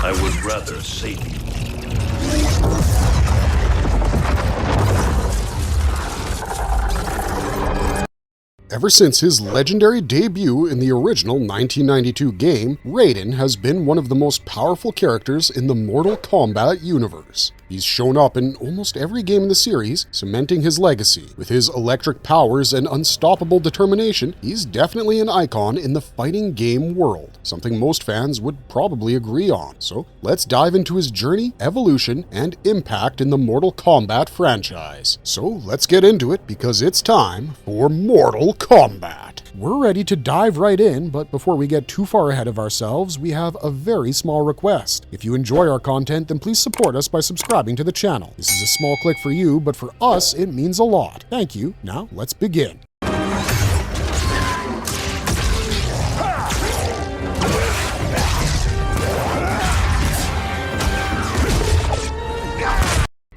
I would rather save you. Ever since his legendary debut in the original 1992 game, Raiden has been one of the most powerful characters in the Mortal Kombat universe. He's shown up in almost every game in the series, cementing his legacy. With his electric powers and unstoppable determination, he's definitely an icon in the fighting game world, something most fans would probably agree on. So let's dive into his journey, evolution, and impact in the Mortal Kombat franchise. So let's get into it, because it's time for Mortal Kombat. We're ready to dive right in, but before we get too far ahead of ourselves, we have a very small request. If you enjoy our content, then please support us by subscribing to the channel. This is a small click for you, but for us, it means a lot. Thank you. Now, let's begin.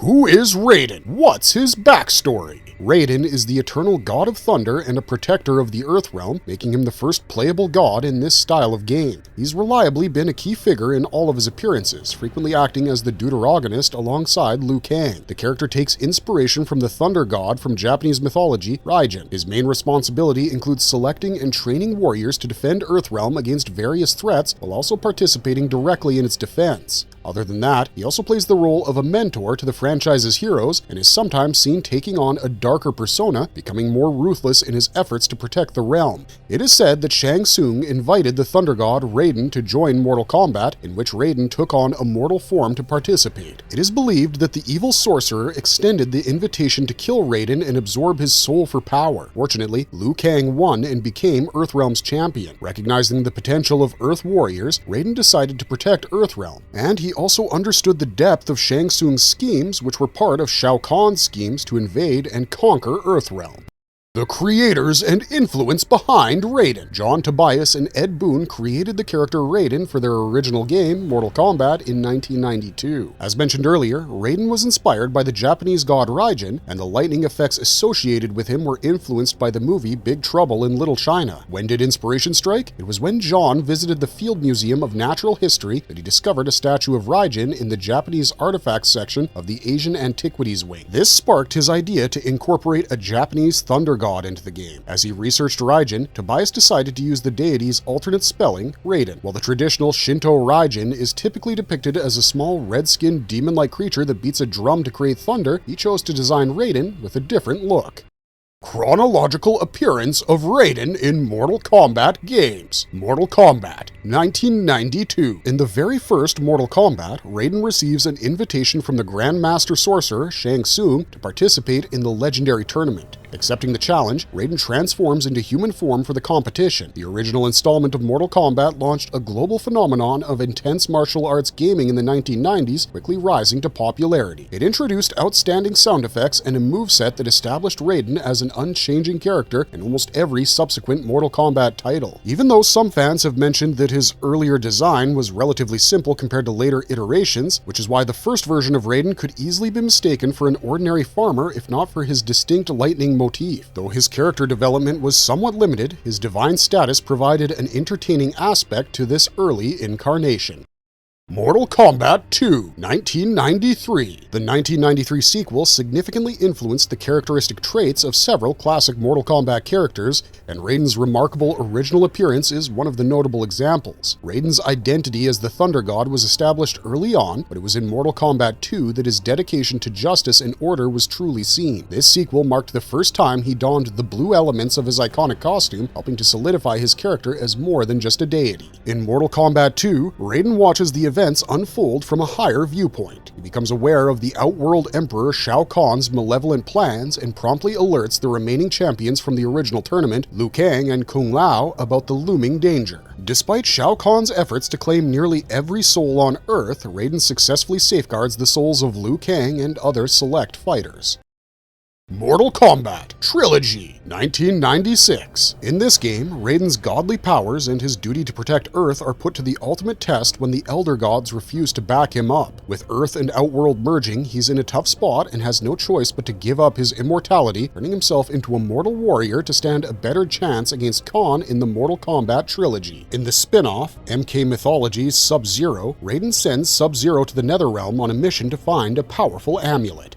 Who is Raiden? What's his backstory? Raiden is the eternal god of thunder and a protector of the Earth realm, making him the first playable god in this style of game. He's reliably been a key figure in all of his appearances, frequently acting as the deuteragonist alongside Liu Kang. The character takes inspiration from the thunder god from Japanese mythology, Raiden. His main responsibility includes selecting and training warriors to defend Earthrealm against various threats, while also participating directly in its defense. Other than that, he also plays the role of a mentor to the franchise's heroes and is sometimes seen taking on a darker persona, becoming more ruthless in his efforts to protect the realm. It is said that Shang Tsung invited the Thunder God Raiden to join Mortal Kombat, in which Raiden took on a mortal form to participate. It is believed that the evil sorcerer extended the invitation to kill Raiden and absorb his soul for power. Fortunately, Liu Kang won and became Earthrealm's champion. Recognizing the potential of Earth warriors, Raiden decided to protect Earthrealm, and he also understood the depth of Shang Tsung's schemes, which were part of Shao Kahn's schemes to invade and conquer Earthrealm. The creators and influence behind Raiden. John Tobias and Ed Boon created the character Raiden for their original game, Mortal Kombat, in 1992. As mentioned earlier, Raiden was inspired by the Japanese god Raiden, and the lightning effects associated with him were influenced by the movie Big Trouble in Little China. When did inspiration strike? It was when John visited the Field Museum of Natural History that he discovered a statue of Raiden in the Japanese artifacts section of the Asian Antiquities wing. This sparked his idea to incorporate a Japanese thunder god into the game. As he researched Raiden, Tobias decided to use the deity's alternate spelling, Raiden. While the traditional Shinto Raiden is typically depicted as a small red-skinned demon-like creature that beats a drum to create thunder, he chose to design Raiden with a different look. Chronological appearance of Raiden in Mortal Kombat games. Mortal Kombat, 1992. In the very first Mortal Kombat, Raiden receives an invitation from the Grandmaster Sorcerer, Shang Tsung, to participate in the legendary tournament. Accepting the challenge, Raiden transforms into human form for the competition. The original installment of Mortal Kombat launched a global phenomenon of intense martial arts gaming in the 1990s, quickly rising to popularity. It introduced outstanding sound effects and a moveset that established Raiden as an unchanging character in almost every subsequent Mortal Kombat title. Even though some fans have mentioned that his earlier design was relatively simple compared to later iterations, which is why the first version of Raiden could easily be mistaken for an ordinary farmer if not for his distinct lightning motif. Though his character development was somewhat limited, his divine status provided an entertaining aspect to this early incarnation. Mortal Kombat 2, 1993. The 1993 sequel significantly influenced the characteristic traits of several classic Mortal Kombat characters, and Raiden's remarkable original appearance is one of the notable examples. Raiden's identity as the Thunder God was established early on, but it was in Mortal Kombat 2 that his dedication to justice and order was truly seen. This sequel marked the first time he donned the blue elements of his iconic costume, helping to solidify his character as more than just a deity. In Mortal Kombat 2, Raiden watches the events unfold from a higher viewpoint. He becomes aware of the Outworld Emperor Shao Kahn's malevolent plans and promptly alerts the remaining champions from the original tournament, Liu Kang and Kung Lao, about the looming danger. Despite Shao Kahn's efforts to claim nearly every soul on Earth, Raiden successfully safeguards the souls of Liu Kang and other select fighters. Mortal Kombat Trilogy 1996. In this game, Raiden's godly powers and his duty to protect Earth are put to the ultimate test when the Elder Gods refuse to back him up. With Earth and Outworld merging, he's in a tough spot and has no choice but to give up his immortality, turning himself into a mortal warrior to stand a better chance against Khan in the Mortal Kombat Trilogy. In the spin-off, MK Mythology's Sub-Zero, Raiden sends Sub-Zero to the Netherrealm on a mission to find a powerful amulet.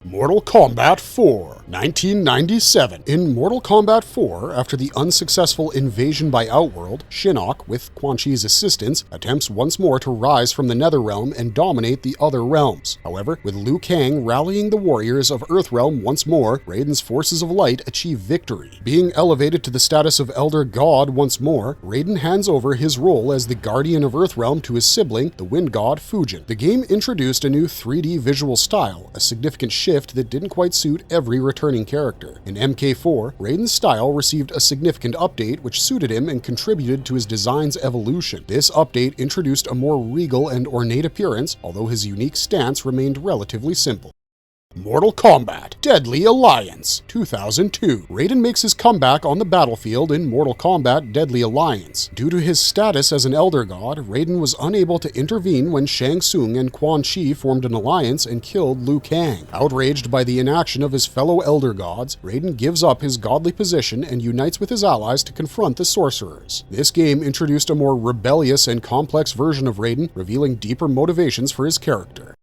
Mortal Kombat 4, 1997. In Mortal Kombat 4, after the unsuccessful invasion by Outworld, Shinnok, with Quan Chi's assistance, attempts once more to rise from the Netherrealm and dominate the other realms. However, with Liu Kang rallying the warriors of Earthrealm once more, Raiden's forces of light achieve victory. Being elevated to the status of Elder God once more, Raiden hands over his role as the Guardian of Earthrealm to his sibling, the Wind God Fujin. The game introduced a new 3D visual style, a significant shift that didn't quite suit every returning character. In MK4, Raiden's style received a significant update which suited him and contributed to his design's evolution. This update introduced a more regal and ornate appearance, although his unique stance remained relatively simple. Mortal Kombat Deadly Alliance 2002. Raiden makes his comeback on the battlefield in Mortal Kombat Deadly Alliance. Due to his status as an Elder God, Raiden was unable to intervene when Shang Tsung and Quan Chi formed an alliance and killed Liu Kang. Outraged by the inaction of his fellow Elder Gods, Raiden gives up his godly position and unites with his allies to confront the sorcerers. This game introduced a more rebellious and complex version of Raiden, revealing deeper motivations for his character.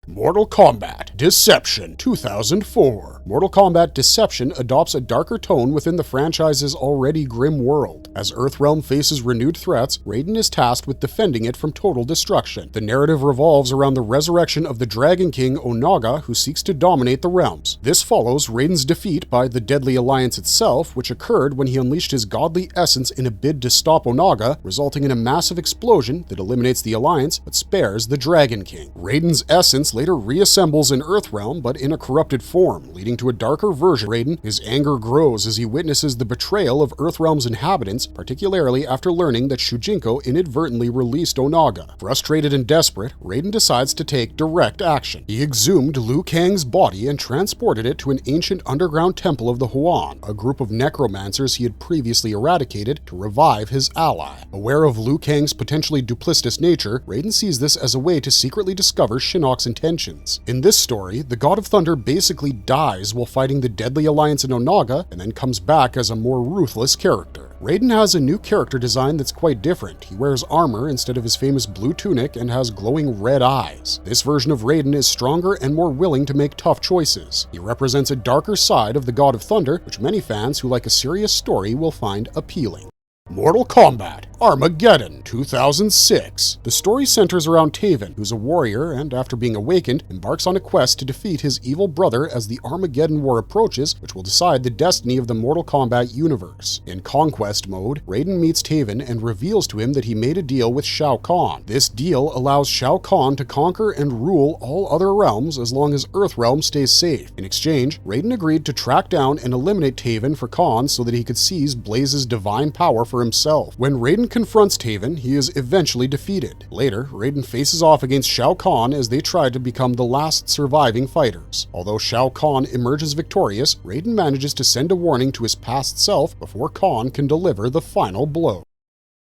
Mortal Kombat Deception 2004. Mortal Kombat Deception adopts a darker tone within the franchise's already grim world. As Earthrealm faces renewed threats, Raiden is tasked with defending it from total destruction. The narrative revolves around the resurrection of the Dragon King Onaga, who seeks to dominate the realms. This follows Raiden's defeat by the Deadly Alliance itself, which occurred when he unleashed his godly essence in a bid to stop Onaga, resulting in a massive explosion that eliminates the Alliance but spares the Dragon King. Raiden's essence later reassembles in Earthrealm, but in a corrupted form, leading to a darker version of Raiden. His anger grows as he witnesses the betrayal of Earthrealm's inhabitants, particularly after learning that Shujinko inadvertently released Onaga. Frustrated and desperate, Raiden decides to take direct action. He exhumed Liu Kang's body and transported it to an ancient underground temple of the Huan, a group of necromancers he had previously eradicated, to revive his ally. Aware of Liu Kang's potentially duplicitous nature, Raiden sees this as a way to secretly discover Shinnok's intentions. In this story, the God of Thunder basically dies while fighting the Deadly Alliance in Onaga and then comes back as a more ruthless character. Raiden has a new character design that's quite different. He wears armor instead of his famous blue tunic and has glowing red eyes. This version of Raiden is stronger and more willing to make tough choices. He represents a darker side of the God of Thunder, which many fans who like a serious story will find appealing. Mortal Kombat Armageddon 2006. The story centers around Taven, who's a warrior and, after being awakened, embarks on a quest to defeat his evil brother as the Armageddon War approaches, which will decide the destiny of the Mortal Kombat universe. In Conquest mode, Raiden meets Taven and reveals to him that he made a deal with Shao Kahn. This deal allows Shao Kahn to conquer and rule all other realms as long as Earthrealm stays safe. In exchange, Raiden agreed to track down and eliminate Taven for Kahn so that he could seize Blaze's divine power for himself. When Raiden confronts Taven, he is eventually defeated. Later, Raiden faces off against Shao Kahn as they try to become the last surviving fighters. Although Shao Kahn emerges victorious, Raiden manages to send a warning to his past self before Kahn can deliver the final blow.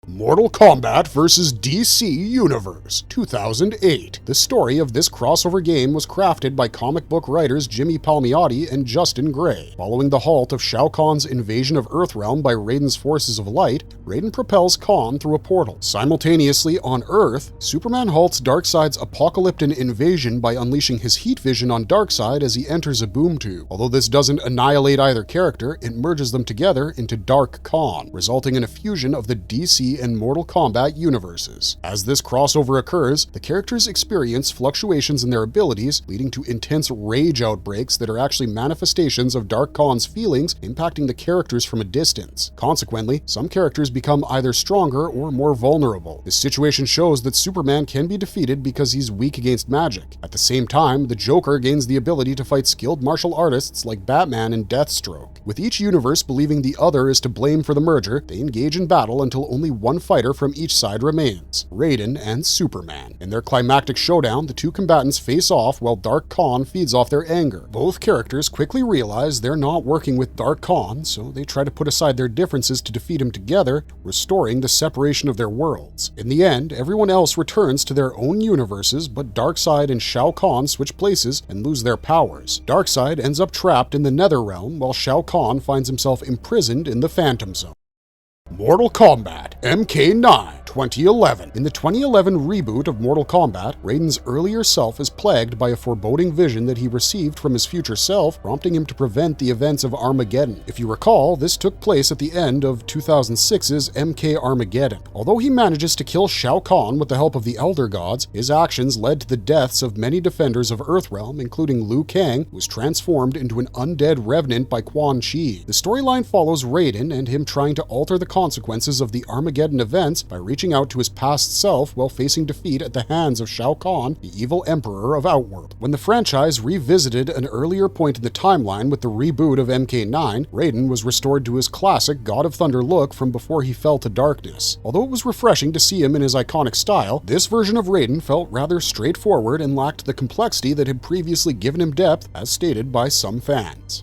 Mortal Kombat vs. DC Universe 2008. The story of this crossover game was crafted by comic book writers Jimmy Palmiotti and Justin Gray. Following the halt of Shao Kahn's invasion of Earthrealm by Raiden's forces of light, Raiden propels Kahn through a portal. Simultaneously, on Earth, Superman halts Darkseid's apocalyptic invasion by unleashing his heat vision on Darkseid as he enters a boom tube. Although this doesn't annihilate either character, it merges them together into Dark Kahn, resulting in a fusion of the DC and Mortal Kombat universes. As this crossover occurs, the characters experience fluctuations in their abilities, leading to intense rage outbreaks that are actually manifestations of Dark Khan's feelings impacting the characters from a distance. Consequently, some characters become either stronger or more vulnerable. This situation shows that Superman can be defeated because he's weak against magic. At the same time, the Joker gains the ability to fight skilled martial artists like Batman and Deathstroke. With each universe believing the other is to blame for the merger, they engage in battle until only one fighter from each side remains, Raiden and Superman. In their climactic showdown, the two combatants face off while Dark Khan feeds off their anger. Both characters quickly realize they're not working with Dark Khan, so they try to put aside their differences to defeat him together, restoring the separation of their worlds. In the end, everyone else returns to their own universes, but Darkseid and Shao Kahn switch places and lose their powers. Darkseid ends up trapped in the Netherrealm, while Shao Kahn finds himself imprisoned in the Phantom Zone. Mortal Kombat MK9 2011. In the 2011 reboot of Mortal Kombat, Raiden's earlier self is plagued by a foreboding vision that he received from his future self, prompting him to prevent the events of Armageddon. If you recall, this took place at the end of 2006's MK Armageddon. Although he manages to kill Shao Kahn with the help of the Elder Gods, his actions led to the deaths of many defenders of Earthrealm, including Liu Kang, who was transformed into an undead revenant by Quan Chi. The storyline follows Raiden and him trying to alter the consequences of the Armageddon events by reaching out to his past self while facing defeat at the hands of Shao Kahn, the evil emperor of Outworld. When the franchise revisited an earlier point in the timeline with the reboot of MK9, Raiden was restored to his classic God of Thunder look from before he fell to darkness. Although it was refreshing to see him in his iconic style, this version of Raiden felt rather straightforward and lacked the complexity that had previously given him depth, as stated by some fans.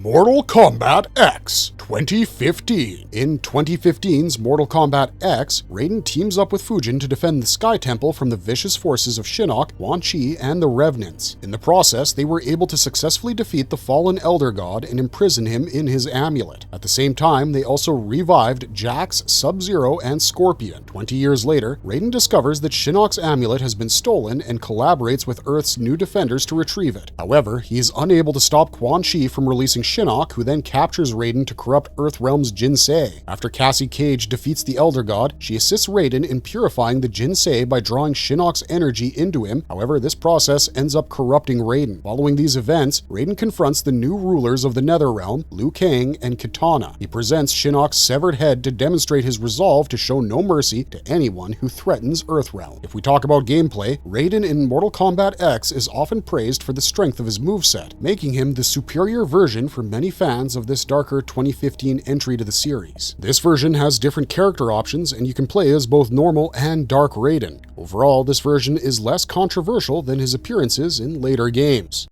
Mortal Kombat X 2015. In 2015's Mortal Kombat X, Raiden teams up with Fujin to defend the Sky Temple from the vicious forces of Shinnok, Quan Chi, and the Revenants. In the process, they were able to successfully defeat the fallen Elder God and imprison him in his amulet. At the same time, they also revived Jax, Sub-Zero, and Scorpion. 20 years later, Raiden discovers that Shinnok's amulet has been stolen and collaborates with Earth's new defenders to retrieve it. However, he is unable to stop Quan Chi from releasing Shinnok, who then captures Raiden to corrupt Earthrealm's Jinsei. After Cassie Cage defeats the Elder God, she assists Raiden in purifying the Jinsei by drawing Shinnok's energy into him. However, this process ends up corrupting Raiden. Following these events, Raiden confronts the new rulers of the Netherrealm, Liu Kang and Kitana. He presents Shinnok's severed head to demonstrate his resolve to show no mercy to anyone who threatens Earthrealm. If we talk about gameplay, Raiden in Mortal Kombat X is often praised for the strength of his moveset, making him the superior version for many fans of this darker 2015 entry to the series. This version has different character options, and you can play as both normal and Dark Raiden. Overall, this version is less controversial than his appearances in later games.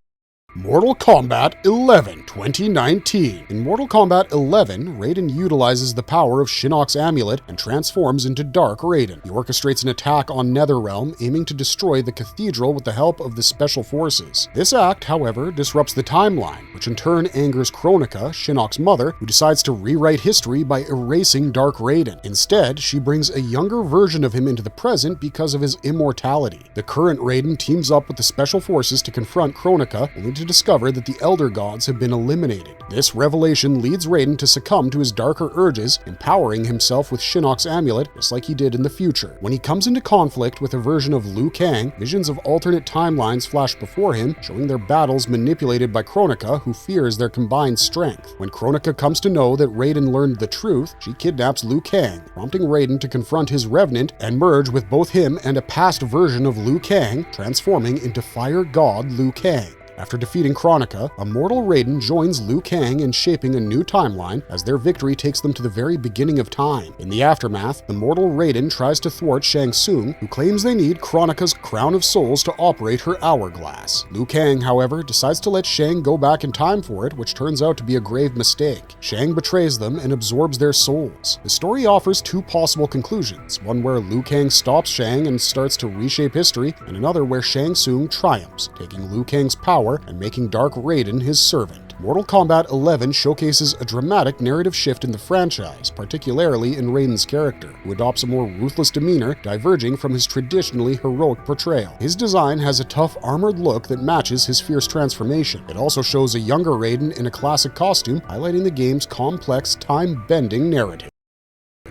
Mortal Kombat 11 2019. In Mortal Kombat 11, Raiden utilizes the power of Shinnok's amulet and transforms into Dark Raiden. He orchestrates an attack on Netherrealm, aiming to destroy the cathedral with the help of the Special Forces. This act, however, disrupts the timeline, which in turn angers Kronika, Shinnok's mother, who decides to rewrite history by erasing Dark Raiden. Instead, she brings a younger version of him into the present because of his immortality. The current Raiden teams up with the Special Forces to confront Kronika, only to discover that the Elder Gods have been eliminated. This revelation leads Raiden to succumb to his darker urges, empowering himself with Shinnok's amulet, just like he did in the future. When he comes into conflict with a version of Liu Kang, visions of alternate timelines flash before him, showing their battles manipulated by Kronika, who fears their combined strength. When Kronika comes to know that Raiden learned the truth, she kidnaps Liu Kang, prompting Raiden to confront his Revenant and merge with both him and a past version of Liu Kang, transforming into Fire God Liu Kang. After defeating Kronika, Immortal Raiden joins Liu Kang in shaping a new timeline as their victory takes them to the very beginning of time. In the aftermath, Immortal Raiden tries to thwart Shang Tsung, who claims they need Kronika's Crown of Souls to operate her hourglass. Liu Kang, however, decides to let Shang go back in time for it, which turns out to be a grave mistake. Shang betrays them and absorbs their souls. The story offers two possible conclusions, one where Liu Kang stops Shang and starts to reshape history, and another where Shang Tsung triumphs, taking Liu Kang's power and making Dark Raiden his servant. Mortal Kombat 11 showcases a dramatic narrative shift in the franchise, particularly in Raiden's character, who adopts a more ruthless demeanor, diverging from his traditionally heroic portrayal. His design has a tough, armored look that matches his fierce transformation. It also shows a younger Raiden in a classic costume, highlighting the game's complex, time-bending narrative.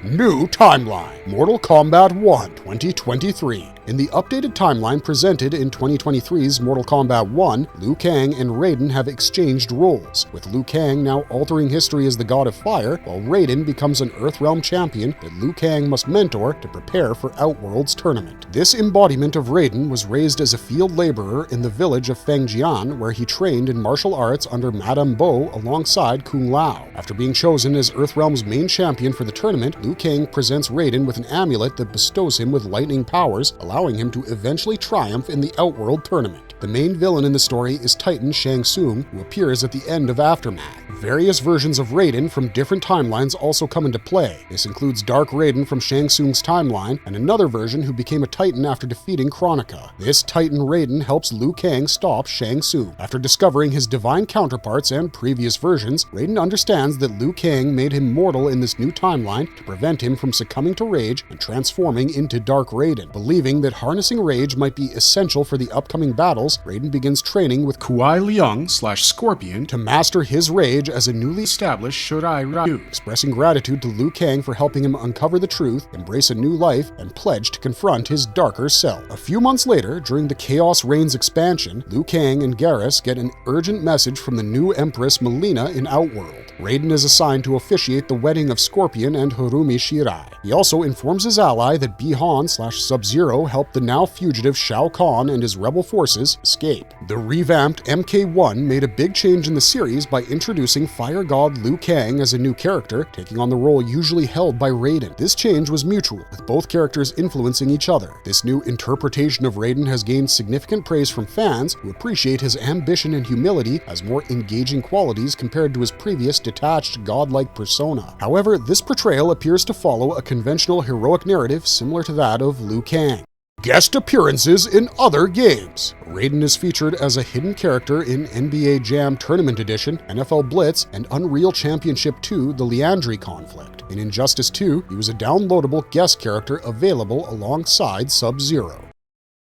New timeline. Mortal Kombat 1 2023. In the updated timeline presented in 2023's Mortal Kombat 1, Liu Kang and Raiden have exchanged roles, with Liu Kang now altering history as the God of Fire, while Raiden becomes an Earthrealm champion that Liu Kang must mentor to prepare for Outworld's tournament. This embodiment of Raiden was raised as a field laborer in the village of Fengjian, where he trained in martial arts under Madame Bo alongside Kung Lao. After being chosen as Earthrealm's main champion for the tournament, Liu Kang presents Raiden with an amulet that bestows him with lightning powers, allowing him to eventually triumph in the Outworld tournament. The main villain in the story is Titan Shang Tsung, who appears at the end of Aftermath. Various versions of Raiden from different timelines also come into play. This includes Dark Raiden from Shang Tsung's timeline, and another version who became a Titan after defeating Kronika. This Titan Raiden helps Liu Kang stop Shang Tsung. After discovering his divine counterparts and previous versions, Raiden understands that Liu Kang made him mortal in this new timeline to prevent him from succumbing to rage and transforming into Dark Raiden. Believing that harnessing rage might be essential for the upcoming battles, Raiden begins training with Kuai Liang/Scorpion to master his rage as a newly established Shurai Ryu, expressing gratitude to Liu Kang for helping him uncover the truth, embrace a new life, and pledge to confront his darker self. A few months later, during the Chaos Reigns expansion, Liu Kang and Garrus get an urgent message from the new Empress Melina in Outworld. Raiden is assigned to officiate the wedding of Scorpion and Harumi Shirai. He also informs his ally that Bi-Han/Sub-Zero helped the now fugitive Shao Kahn and his rebel forces escape. The revamped MK1 made a big change in the series by introducing Fire God Liu Kang as a new character, taking on the role usually held by Raiden. This change was mutual, with both characters influencing each other. This new interpretation of Raiden has gained significant praise from fans who appreciate his ambition and humility as more engaging qualities compared to his previous detached, godlike persona. However, this portrayal appears to follow a conventional heroic narrative similar to that of Liu Kang. Guest appearances in other games. Raiden is featured as a hidden character in NBA Jam Tournament Edition, NFL Blitz, and Unreal Championship 2 The Liandry Conflict. In Injustice 2, he was a downloadable guest character available alongside Sub-Zero.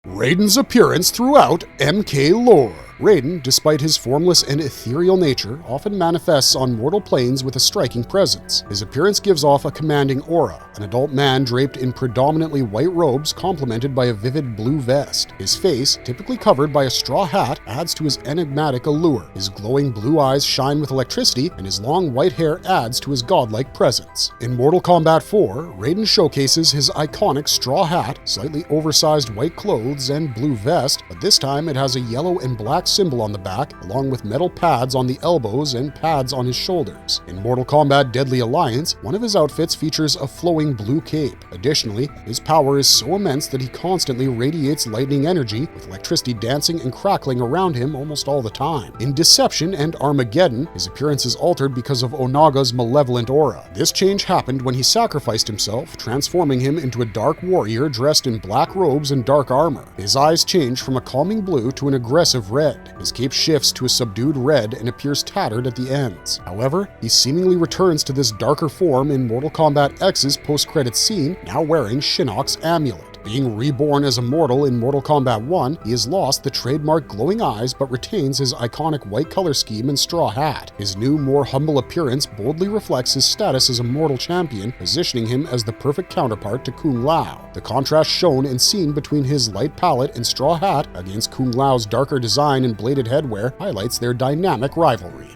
Raiden's appearance throughout MK lore. Raiden, despite his formless and ethereal nature, often manifests on mortal planes with a striking presence. His appearance gives off a commanding aura, an adult man draped in predominantly white robes complemented by a vivid blue vest. His face, typically covered by a straw hat, adds to his enigmatic allure. His glowing blue eyes shine with electricity, and his long white hair adds to his godlike presence. In Mortal Kombat 4, Raiden showcases his iconic straw hat, slightly oversized white clothes, and blue vest, but this time it has a yellow and black symbol on the back, along with metal pads on the elbows and pads on his shoulders. In Mortal Kombat Deadly Alliance, one of his outfits features a flowing blue cape. Additionally, his power is so immense that he constantly radiates lightning energy, with electricity dancing and crackling around him almost all the time. In Deception and Armageddon, his appearance is altered because of Onaga's malevolent aura. This change happened when he sacrificed himself, transforming him into a dark warrior dressed in black robes and dark armor. His eyes change from a calming blue to an aggressive red. His cape shifts to a subdued red and appears tattered at the ends. However, he seemingly returns to this darker form in Mortal Kombat X's post-credits scene, now wearing Shinnok's amulet. Being reborn as a mortal in Mortal Kombat 1, he has lost the trademark glowing eyes but retains his iconic white color scheme and straw hat. His new, more humble appearance boldly reflects his status as a mortal champion, positioning him as the perfect counterpart to Kung Lao. The contrast shown and seen between his light palette and straw hat against Kung Lao's darker design and bladed headwear highlights their dynamic rivalry.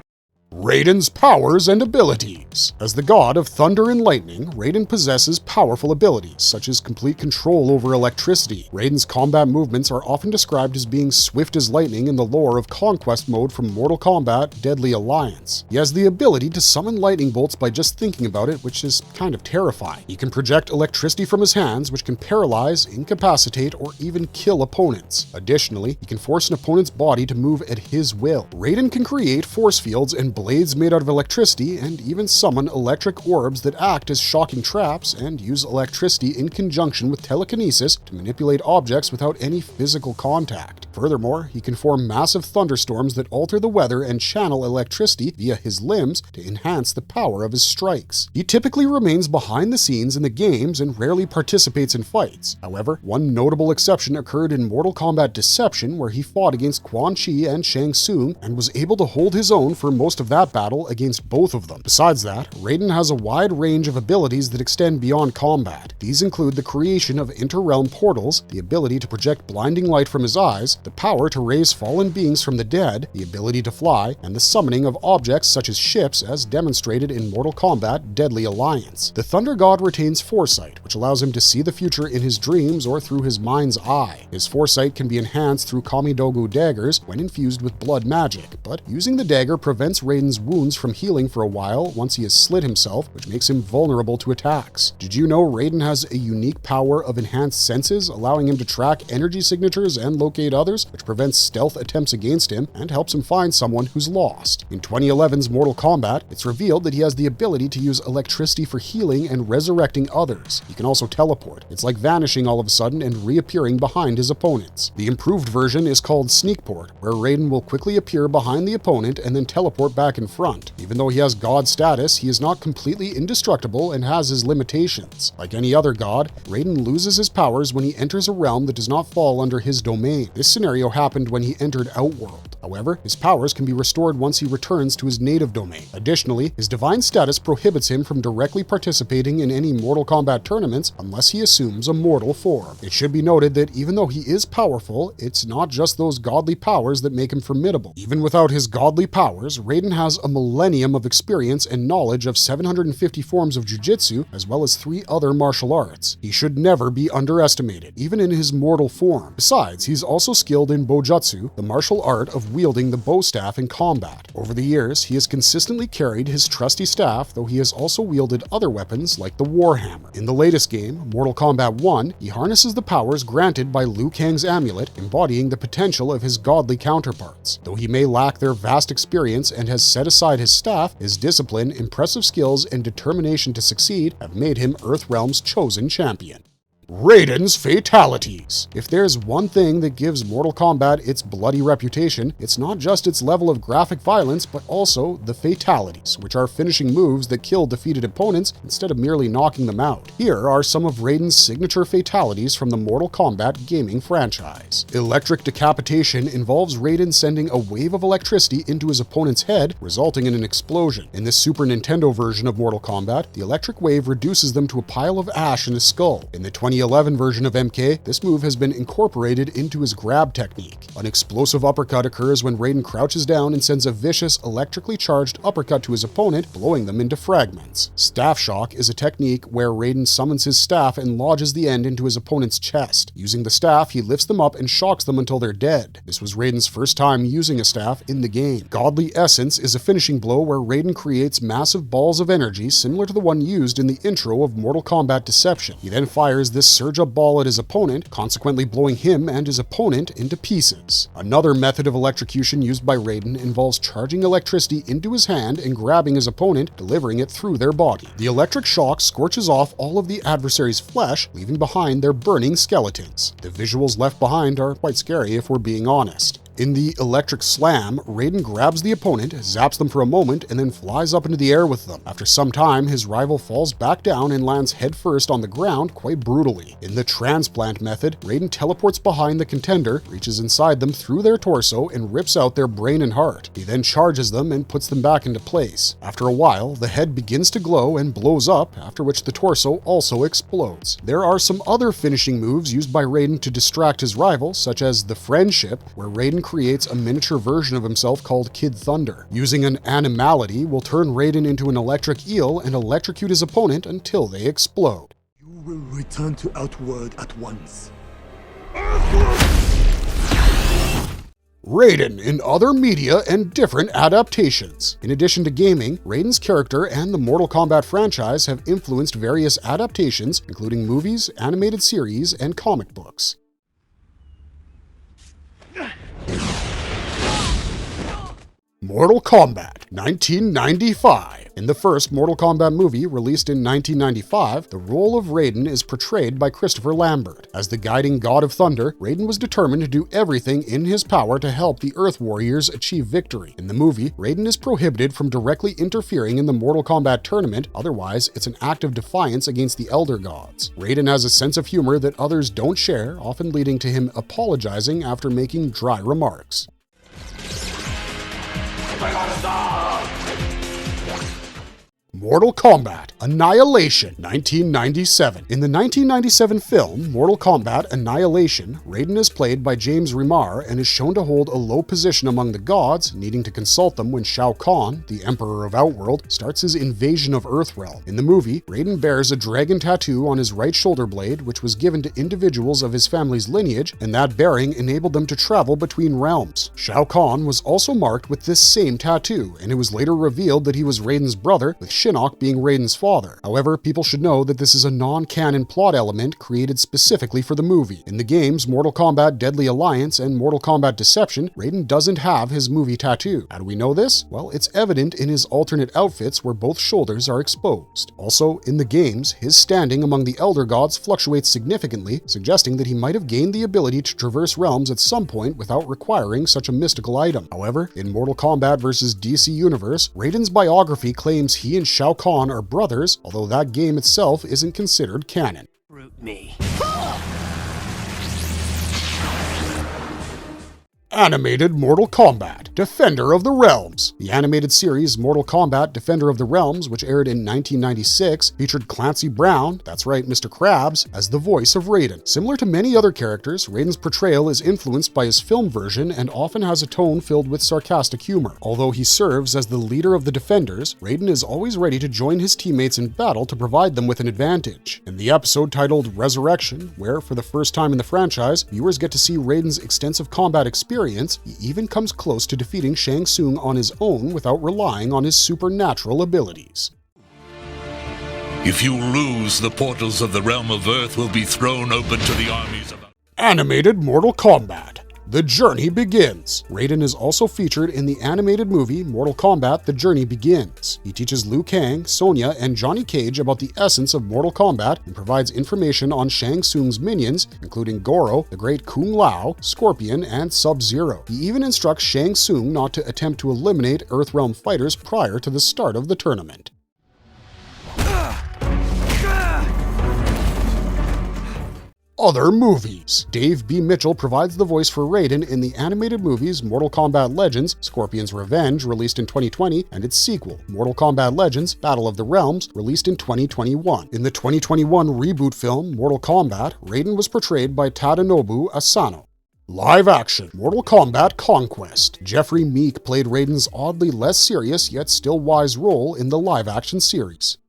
Raiden's powers and abilities. As the god of thunder and lightning, Raiden possesses powerful abilities, such as complete control over electricity. Raiden's combat movements are often described as being swift as lightning in the lore of Conquest mode from Mortal Kombat Deadly Alliance. He has the ability to summon lightning bolts by just thinking about it, which is kind of terrifying. He can project electricity from his hands, which can paralyze, incapacitate, or even kill opponents. Additionally, he can force an opponent's body to move at his will. Raiden can create force fields and blades made out of electricity, and even summon electric orbs that act as shocking traps and use electricity in conjunction with telekinesis to manipulate objects without any physical contact. Furthermore, he can form massive thunderstorms that alter the weather and channel electricity via his limbs to enhance the power of his strikes. He typically remains behind the scenes in the games and rarely participates in fights. However, one notable exception occurred in Mortal Kombat Deception, where he fought against Quan Chi and Shang Tsung and was able to hold his own for most of that battle against both of them. Besides that, Raiden has a wide range of abilities that extend beyond combat. These include the creation of inter-realm portals, the ability to project blinding light from his eyes, the power to raise fallen beings from the dead, the ability to fly, and the summoning of objects such as ships as demonstrated in Mortal Kombat Deadly Alliance. The Thunder God retains foresight, which allows him to see the future in his dreams or through his mind's eye. His foresight can be enhanced through Kamidogu daggers when infused with blood magic, but using the dagger prevents Raiden Raiden's wounds from healing for a while once he has slit himself, which makes him vulnerable to attacks. Did you know Raiden has a unique power of enhanced senses, allowing him to track energy signatures and locate others, which prevents stealth attempts against him and helps him find someone who's lost? In 2011's Mortal Kombat, it's revealed that he has the ability to use electricity for healing and resurrecting others. He can also teleport. It's like vanishing all of a sudden and reappearing behind his opponents. The improved version is called Sneakport, where Raiden will quickly appear behind the opponent and then teleport back in front. Even though he has god status, he is not completely indestructible and has his limitations. Like any other god, Raiden loses his powers when he enters a realm that does not fall under his domain. This scenario happened when he entered Outworld. However, his powers can be restored once he returns to his native domain. Additionally, his divine status prohibits him from directly participating in any Mortal Kombat tournaments unless he assumes a mortal form. It should be noted that even though he is powerful, it's not just those godly powers that make him formidable. Even without his godly powers, Raiden has a millennium of experience and knowledge of 750 forms of jujitsu, as well as 3 other martial arts. He should never be underestimated, even in his mortal form. Besides, he's also skilled in Bojutsu, the martial art of wielding the bow staff in combat. Over the years, he has consistently carried his trusty staff, though he has also wielded other weapons like the Warhammer. In the latest game, Mortal Kombat 1, he harnesses the powers granted by Liu Kang's amulet, embodying the potential of his godly counterparts. Though he may lack their vast experience and has set aside his staff, his discipline, impressive skills, and determination to succeed have made him Earthrealm's chosen champion. Raiden's fatalities. If there's one thing that gives Mortal Kombat its bloody reputation, it's not just its level of graphic violence, but also the fatalities, which are finishing moves that kill defeated opponents instead of merely knocking them out. Here are some of Raiden's signature fatalities from the Mortal Kombat gaming franchise. Electric decapitation involves Raiden sending a wave of electricity into his opponent's head, resulting in an explosion. In the Super Nintendo version of Mortal Kombat, the electric wave reduces them to a pile of ash in his skull. In the 2011 version of MK, this move has been incorporated into his grab technique. An explosive uppercut occurs when Raiden crouches down and sends a vicious, electrically charged uppercut to his opponent, blowing them into fragments. Staff shock is a technique where Raiden summons his staff and lodges the end into his opponent's chest. Using the staff, he lifts them up and shocks them until they're dead. This was Raiden's first time using a staff in the game. Godly Essence is a finishing blow where Raiden creates massive balls of energy similar to the one used in the intro of Mortal Kombat Deception. He then fires this surge up ball at his opponent, consequently blowing him and his opponent into pieces. Another method of electrocution used by Raiden involves charging electricity into his hand and grabbing his opponent, delivering it through their body. The electric shock scorches off all of the adversary's flesh, leaving behind their burning skeletons. The visuals left behind are quite scary if we're being honest. In the Electric Slam, Raiden grabs the opponent, zaps them for a moment, and then flies up into the air with them. After some time, his rival falls back down and lands headfirst on the ground quite brutally. In the Transplant method, Raiden teleports behind the contender, reaches inside them through their torso, and rips out their brain and heart. He then charges them and puts them back into place. After a while, the head begins to glow and blows up, after which the torso also explodes. There are some other finishing moves used by Raiden to distract his rival, such as the Friendship, where Raiden creates a miniature version of himself called Kid Thunder. Using an animality will turn Raiden into an electric eel and electrocute his opponent until they explode. You will return to Outworld at once. Raiden in other media and different adaptations. In addition to gaming, Raiden's character and the Mortal Kombat franchise have influenced various adaptations, including movies, animated series, and comic books. Mortal Kombat, 1995. In the first Mortal Kombat movie, released in 1995, the role of Raiden is portrayed by Christopher Lambert. As the guiding god of thunder, Raiden was determined to do everything in his power to help the Earth Warriors achieve victory. In the movie, Raiden is prohibited from directly interfering in the Mortal Kombat tournament, otherwise it's an act of defiance against the Elder Gods. Raiden has a sense of humor that others don't share, often leading to him apologizing after making dry remarks. Mortal Kombat Annihilation 1997. In the 1997 film Mortal Kombat Annihilation, Raiden is played by James Remar and is shown to hold a low position among the gods, needing to consult them when Shao Kahn, the Emperor of Outworld, starts his invasion of Earthrealm. In the movie, Raiden bears a dragon tattoo on his right shoulder blade, which was given to individuals of his family's lineage, and that bearing enabled them to travel between realms. Shao Kahn was also marked with this same tattoo, and it was later revealed that he was Raiden's brother, with Shinnok being Raiden's father. However, people should know that this is a non-canon plot element created specifically for the movie. In the games Mortal Kombat Deadly Alliance and Mortal Kombat Deception, Raiden doesn't have his movie tattoo. How do we know this? Well, it's evident in his alternate outfits where both shoulders are exposed. Also, in the games, his standing among the Elder Gods fluctuates significantly, suggesting that he might have gained the ability to traverse realms at some point without requiring such a mystical item. However, in Mortal Kombat vs. DC Universe, Raiden's biography claims he and Shao Kahn are brothers, although that game itself isn't considered canon. Root me. Animated Mortal Kombat Defender of the Realms. The animated series Mortal Kombat Defender of the Realms, which aired in 1996, featured Clancy Brown, that's right, Mr. Krabs, as the voice of Raiden. Similar to many other characters, Raiden's portrayal is influenced by his film version and often has a tone filled with sarcastic humor. Although he serves as the leader of the Defenders, Raiden is always ready to join his teammates in battle to provide them with an advantage. In the episode titled Resurrection, where for the first time in the franchise, viewers get to see Raiden's extensive combat experience, he even comes close to defeating Shang Tsung on his own without relying on his supernatural abilities. If you lose, the portals of the realm of Earth will be thrown open to the armies of... Animated Mortal Kombat The Journey Begins. Raiden is also featured in the animated movie Mortal Kombat The Journey Begins. He teaches Liu Kang, Sonya, and Johnny Cage about the essence of Mortal Kombat and provides information on Shang Tsung's minions, including Goro, the Great Kung Lao, Scorpion, and Sub-Zero. He even instructs Shang Tsung not to attempt to eliminate Earthrealm fighters prior to the start of the tournament. Other movies. Dave B. Mitchell provides the voice for Raiden in the animated movies Mortal Kombat Legends, Scorpion's Revenge, released in 2020, and its sequel, Mortal Kombat Legends, Battle of the Realms, released in 2021. In the 2021 reboot film, Mortal Kombat, Raiden was portrayed by Tadanobu Asano. Live action, Mortal Kombat Conquest. Jeffrey Meek played Raiden's oddly less serious yet still wise role in the live action series.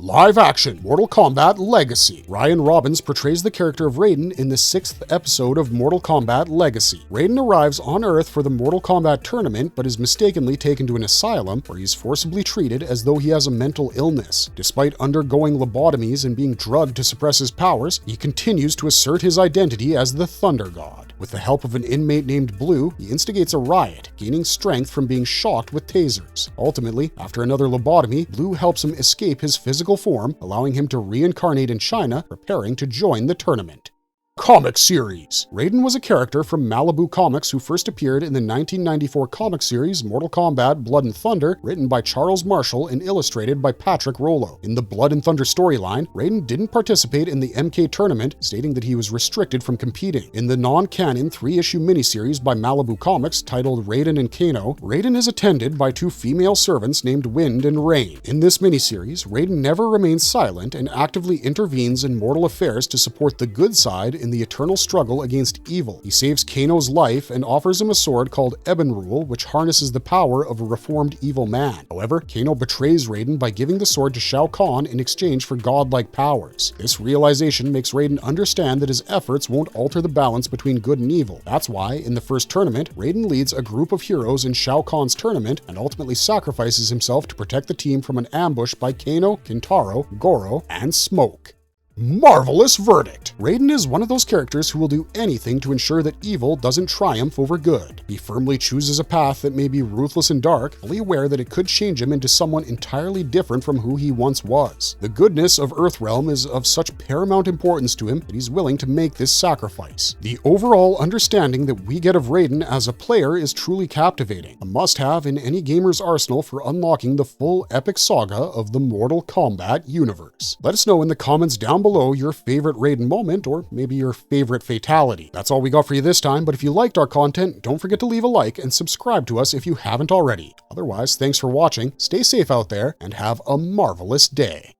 Live action, Mortal Kombat Legacy. Ryan Robbins portrays the character of Raiden in the 6th episode of Mortal Kombat Legacy. Raiden arrives on Earth for the Mortal Kombat tournament, but is mistakenly taken to an asylum where he's forcibly treated as though he has a mental illness. Despite undergoing lobotomies and being drugged to suppress his powers, he continues to assert his identity as the Thunder God. With the help of an inmate named Blue, he instigates a riot, gaining strength from being shocked with tasers. Ultimately, after another lobotomy, Blue helps him escape his physical form, allowing him to reincarnate in China, preparing to join the tournament. Comic series. Raiden was a character from Malibu Comics who first appeared in the 1994 comic series Mortal Kombat Blood and Thunder, written by Charles Marshall and illustrated by Patrick Rollo. In the Blood and Thunder storyline, Raiden didn't participate in the MK tournament, stating that he was restricted from competing. In the non-canon 3-issue miniseries by Malibu Comics titled Raiden and Kano, Raiden is attended by two female servants named Wind and Rain. In this miniseries, Raiden never remains silent and actively intervenes in mortal affairs to support the good side in the eternal struggle against evil. He saves Kano's life and offers him a sword called Ebon Rule, which harnesses the power of a reformed evil man. However, Kano betrays Raiden by giving the sword to Shao Kahn in exchange for godlike powers. This realization makes Raiden understand that his efforts won't alter the balance between good and evil. That's why, in the first tournament, Raiden leads a group of heroes in Shao Kahn's tournament and ultimately sacrifices himself to protect the team from an ambush by Kano, Kintaro, Goro, and Smoke. Marvelous verdict. Raiden is one of those characters who will do anything to ensure that evil doesn't triumph over good. He firmly chooses a path that may be ruthless and dark, fully aware that it could change him into someone entirely different from who he once was. The goodness of Earthrealm is of such paramount importance to him that he's willing to make this sacrifice. The overall understanding that we get of Raiden as a player is truly captivating, a must-have in any gamer's arsenal for unlocking the full epic saga of the Mortal Kombat universe. Let us know in the comments down down below your favorite Raiden moment or maybe your favorite fatality. That's all we got for you this time, but if you liked our content, don't forget to leave a like and subscribe to us if you haven't already. Otherwise, thanks for watching, stay safe out there, and have a marvelous day.